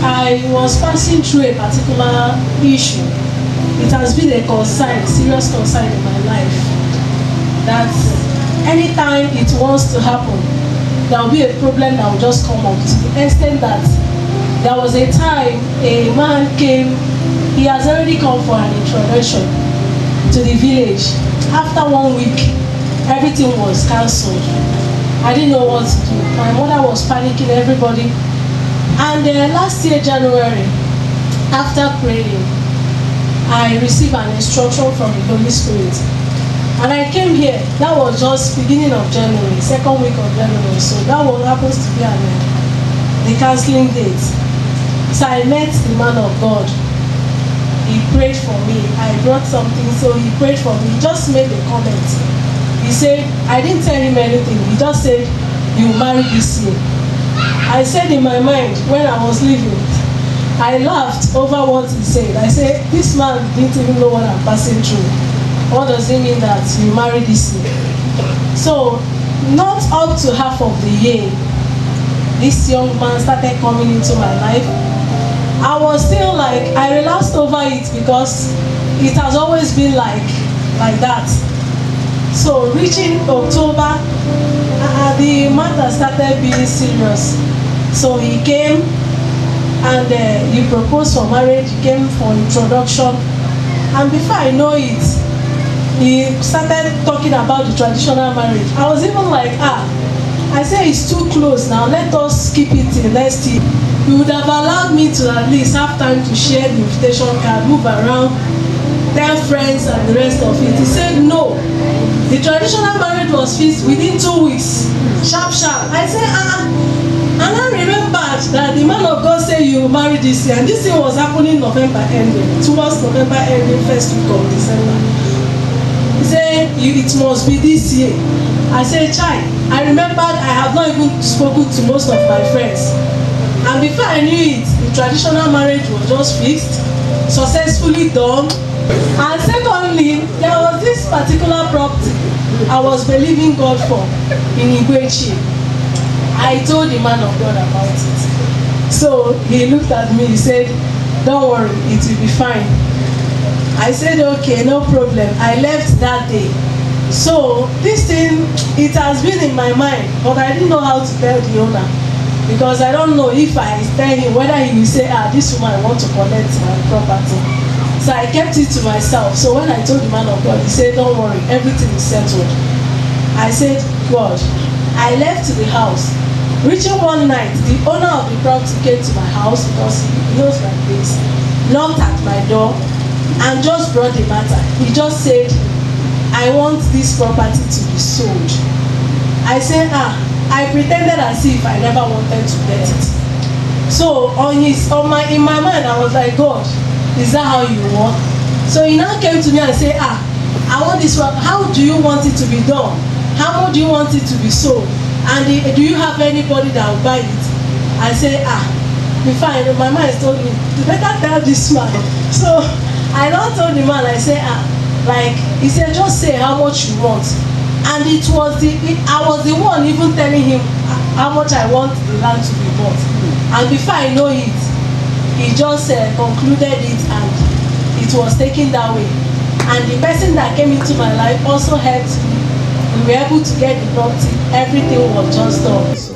I was passing through a particular issue. It has been a concern, serious concern in my life, that anytime it wants to happen, there will be a problem that will just come up, to the extent that there was a time a man came. He has already come for an introduction to the village. After 1 week, everything was cancelled. I didn't know what to do. My mother was panicking, everybody. And last year, January, after praying, I received an instruction from the Holy Spirit. And I came here. That was just beginning of January, second week of January. So that one happens to be the counseling date. So I met the man of God. He prayed for me. I brought something, so he prayed for me. He just made a comment. He said, I didn't tell him anything. He just said, you will marry this year. I said in my mind, when I was leaving, I laughed over what he said. I said, this man didn't even know what I'm passing through. What does it mean that you marry this year? So, not up to half of the year, this young man started coming into my life. I was still like, I relaxed over it because it has always been like that. So, reaching October, the matter started being serious. So he came and he proposed for marriage, he came for introduction. And before I know it, he started talking about the traditional marriage. I was even like, I say it's too close now, let us keep it till next year. He would have allowed me to at least have time to share the invitation card, move around, tell friends and the rest of it. He said no. The traditional marriage was fixed within 2 weeks. Sharp. I said, and I remembered that the man of God said you marry this year, and this thing was happening November ending, towards November ending, first week of December. He said, it must be this year. I said, Chai, I remembered I have not even spoken to most of my friends. And before I knew it, the traditional marriage was just fixed, successfully done. And secondly, there was this particular property I was believing God for in Igwechi. I told the man of God about it. So he looked at me, he said, don't worry, it will be fine. I said, okay, no problem. I left that day. So this thing, it has been in my mind, but I didn't know how to tell the owner. Because I don't know if I tell him whether he will say, this woman want to collect my property. So I kept it to myself. So when I told the man of God, he said, don't worry, everything is settled. I said, God, I left the house. Reaching one night, the owner of the property came to my house because he knows my place, knocked at my door, and just brought the matter. He just said, I want this property to be sold. I said, I pretended as if I never wanted to get it. So in my mind, I was like, God, is that how you want? So he now came to me and said, I want this one. How do you want it to be done? How much do you want it to be sold? And do you have anybody that will buy it? I said, before I know, my mind told me, you better tell this man. So I now told the man, I said, he said, just say how much you want. And I was the one even telling him how much I want the land to be bought. And before I know it, he just concluded it and it was taken that way. And the person that came into my life also helped me. We were able to get the property. Everything was just done.